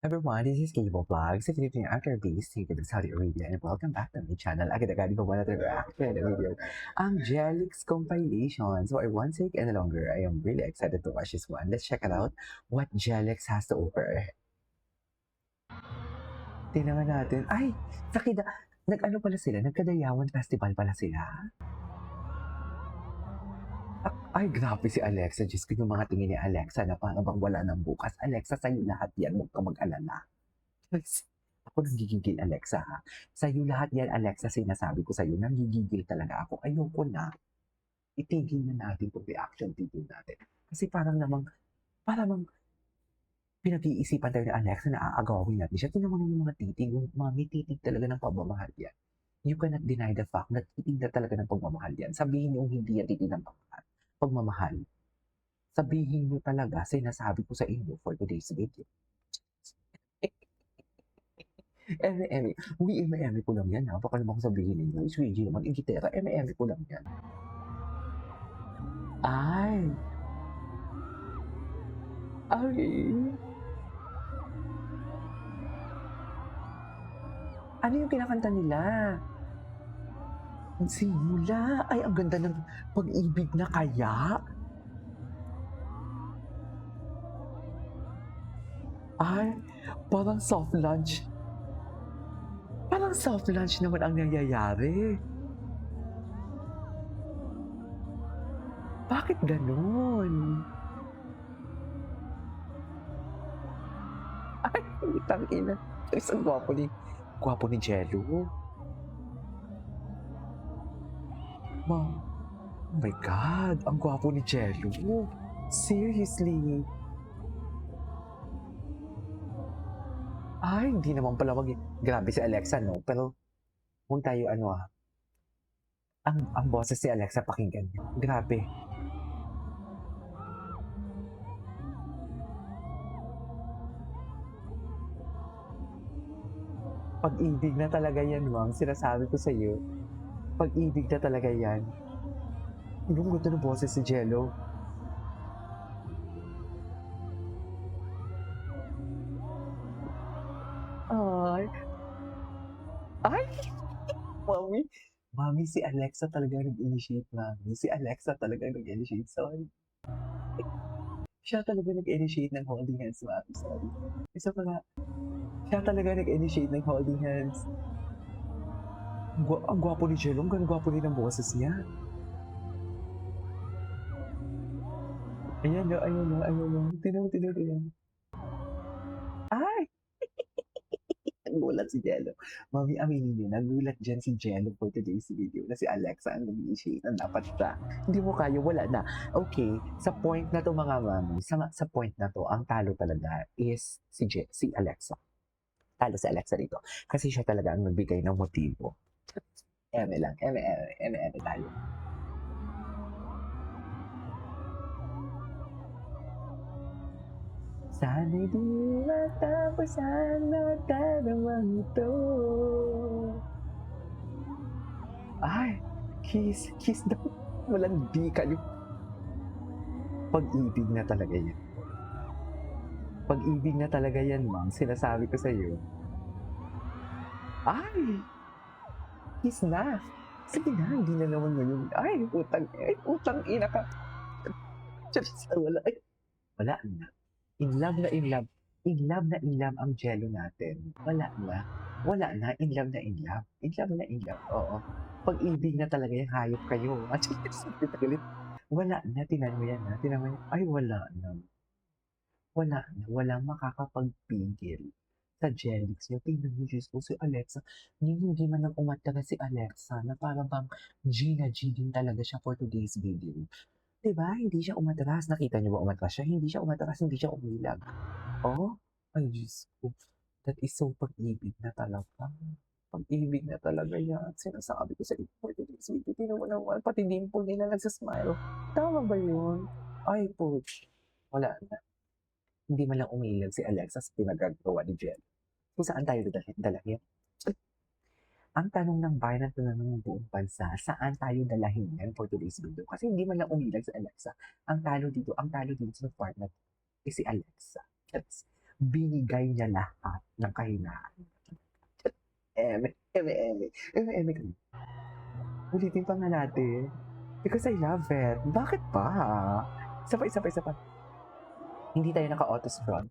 Everyone, this is Cable Vlogs. If you're new after this, take it to Saudi Arabia and welcome back to my channel. Agad-agad ko muna reaction na video. Ang Jelix compilation. So I won't take any longer. I am really excited to watch this one. Let's check it out what Jelix has to offer. Tingnan natin. Ay, nag-ano pala sila? Nagkadayawan festival pala sila. Ay, grabe si Alexa. Diyos ko yung mga tingin ni Alexa na parang bang wala nang bukas. Alexa, sa'yo lahat yan. Huwag ka mag-alala. Ako nanggigigil, Alexa, ha? Sa'yo lahat yan, Alexa, sinasabi ko sa'yo, nanggigigil talaga ako. Ayoko na. Itigil na natin itong reaction video natin. Kasi parang pinag-iisipan tayo ni Alexa na aagawin natin siya. Tingnan mo na yung mga titig. Yung mga titig talaga ng pagmamahal yan. You cannot deny the fact na titig na talaga ng pagmamahal yan. Sabihin yung hindi yan titig ng pagmamahal. Sabihin nyo talaga, sinasabi ko sa inyo for today's video. Eme-eme. Uy, eme-eme ko lang yan, ha? Baka naman sabihin ninyo, Swiggy naman, igitera, eme-eme ko lang yan. Ay! Ano yung kinakanta nila? Simula. Ay, ang ganda ng pag-ibig na kaya. Ay, parang soft lunch. Parang soft lunch naman ang nangyayari. Bakit ganun? Ay, utang ina. Isang gwapo ni Jello. Oh my God, ang gwapo ni Jello. Seriously. Ay, hindi naman pala grabe si Alexa, no? Pero, kung tayo ang boses si Alexa pakinggan niyo. Grabe. Pag-ibig na talaga yan, ma'am. Sinasabi ko sa iyo. Pag-ibig na talaga yan. Yung ganda ng boses si Jello. Ay! Mami! Mami, si Alexa talaga nag-initiate, mami. Si Alexa talaga nag-initiate. Sorry. Siya talaga nag-initiate ng holding hands, mami. Sorry. Isa pa nga, siya talaga nag-initiate ng holding hands. Ang gwapo ni Jello. Ang gwapo rin ang boses niya. Ayan na. Tinan. Ay! Nagulat si Jello. Mami, aminin niyo, nagulat dyan si Jello for today's video na si Alexa ang nag-initiate na dapat siya. Hindi mo kaya, wala na. Okay, sa point na to mga mami, sa point na to, ang talo talaga is si Alexa. Talo si Alexa dito. Kasi siya talaga ang nagbigay ng motibo. Eme lang, eme tayo. Sana'y di matapos ang nagdadamang ito. Ay, kiss daw. Walang di kayo. Pag-ibig na talaga yan. Pag-ibig na talaga yan, ma'am. Sinasabi ko sa iyo. Ay! Kiss na. Sige na, hindi na naman ngayon. Ay, utang ina ka. Wala na. In love na in love. In love na in love ang Jello natin. Wala na. In love na in love. In love na in love. Oo. Pag-ibig na talaga yung hayop kayo. Wala na. Tinan mo yan, ha? Ay, wala na. Walang makakapagpigil sa Jelix niya. Tingnan mo, Diyos ko, si Alexa. Hindi man lang umatara si Alexa na parang bang Gina G din talaga siya for today's video. Diba? Hindi siya umatras. Nakita niyo ba umatras siya? Hindi siya umatras, hindi siya umilag. Oh, ay Diyos ko. That is so pag-ibig na talaga. Pag-ibig na talaga yan. Sinasabi ko sa iyo for today's video. Tingnan mo naman, pati dimple nila nagsasmile. Tama ba yun? Ay, Poch. Wala na. Hindi man lang umilag si Alexa sa pinagagawa ni Jen. Kung saan tayo dalahin? Ang tanong ng bayan at tanong ng buong bansa, saan tayo dalahin yan for today's video? Kasi hindi man lang umilag si Alexa. Ang talo dito sa part na is si Alexa. Yes. binigay niya lahat ng kahinaan. Eme, eme, eme, eme, eme ka. Ulitin pa nga natin. Because I love it. Bakit pa? Isa pa. Hindi tayo naka-auto scroll.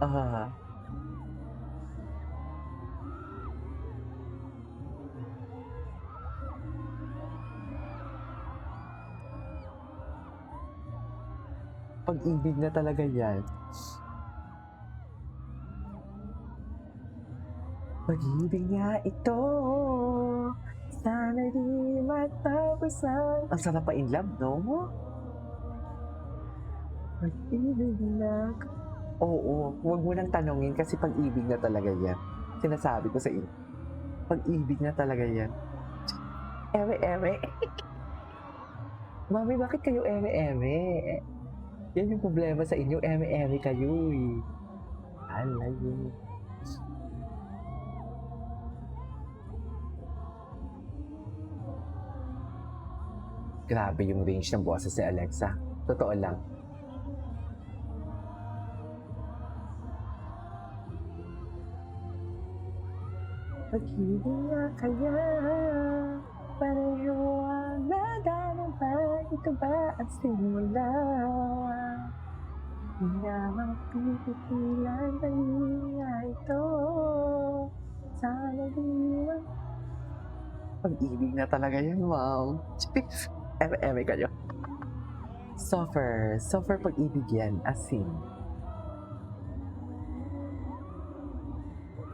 Ah, pag-ibig na talaga yan. Pag-ibig nga ito, sana di matapusan. Ang sarap pa in love, no? Pag-ibig na. Oo, huwag mo nang tanongin kasi pag-ibig na talaga yan. Sinasabi ko sa iyo, pag-ibig na talaga yan. Eme, eme. Mami, bakit kayo eme, eme? Yan yung problema sa inyo, eme, eme kayo eh. Alayo. Grabe yung range ng boses ni Alexa. Totoo lang. Pag-ibig nga kaya, pareho ang nadaanan ba? Ito ba ang simula? Hindi na mapipigilan, pag-ibig nga ito, sana di man. Pag-ibig na talaga yan, ma'am. Eme kayo. Suffer pag-ibig yan, asin.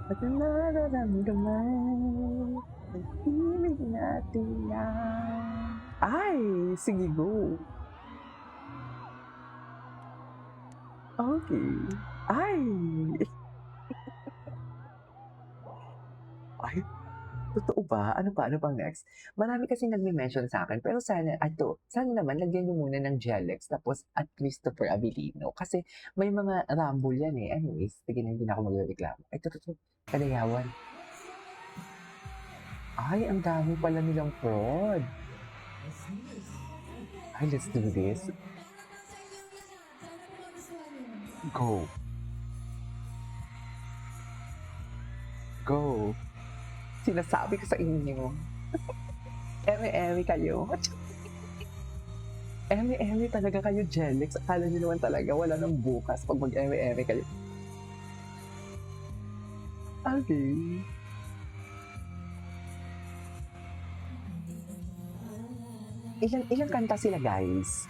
Pag nararamdaman, pag-ibig natin yan. Ay, sige go. Okay. Ay! Ay, totoo ba? Ano pa? Ano pang next? Marami kasi nagme-mention sa akin, pero sana naman lagyan niyo muna ng Jelex tapos at Christopher Abilino kasi may mga rumble yan eh. Anyways, sige na, hindi na ako magreklamo. Ay, totoo. Kadayawan. Ay, ang dami pala nilang fraud. Ay, let's do this. Go. Go. Sinasabi ko sa inyo. Eme-eme kayo. Eme-eme talaga kayo, Jelex. Akala niyo naman talaga wala nang bukas pag mag-eme-eme kayo. Okay. Ilang kanta sila, guys?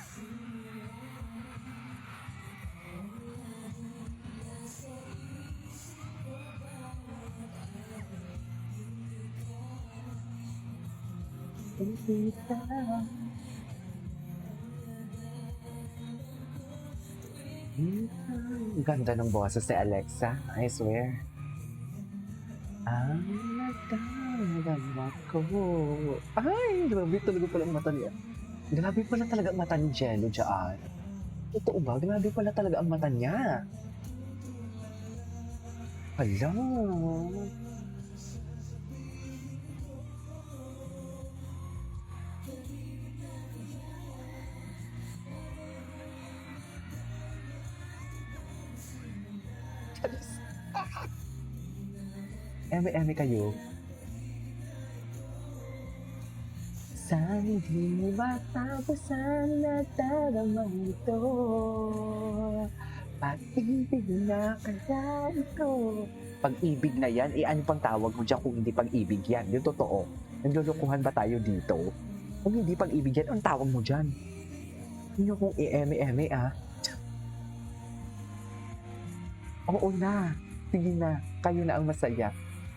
Ganda ng boses ni Alexa, I swear. Ang nagdarama ko. Ay, grabe talaga pala ang mata niya. Grabe pala talaga ang mata ni Jello dyan. Totoo ba? Grabe pala talaga ang mata niya. Hala. Eme-eme kayo. Sana di matapusan na darama ito. Pag-ibig na kaya ito. Pag-ibig na yan, ano pang tawag mo dyan kung hindi pag-ibig yan? Yung totoo. Naglulukuhan ba tayo dito? Kung hindi pag-ibig yan, ang tawag mo dyan? Hindi kung i-eme-eme Oo na. Sige na. Kayo na ang masaya.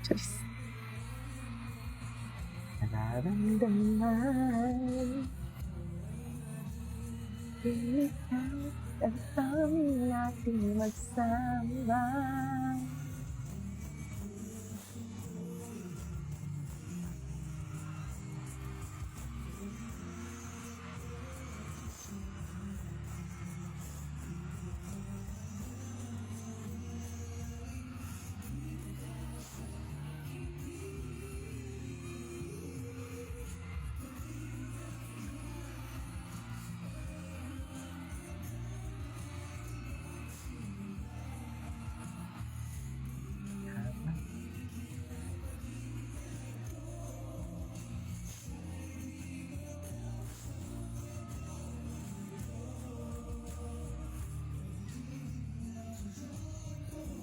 Charis. Nararamdaman. Ikaw ang aming nating magsama.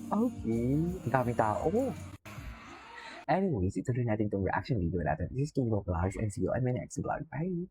Okay, ang daming tao. Anyways, ituloy natin 'tong reaction video natin. This is Kingo Vlogs and see you on my next vlog. Bye!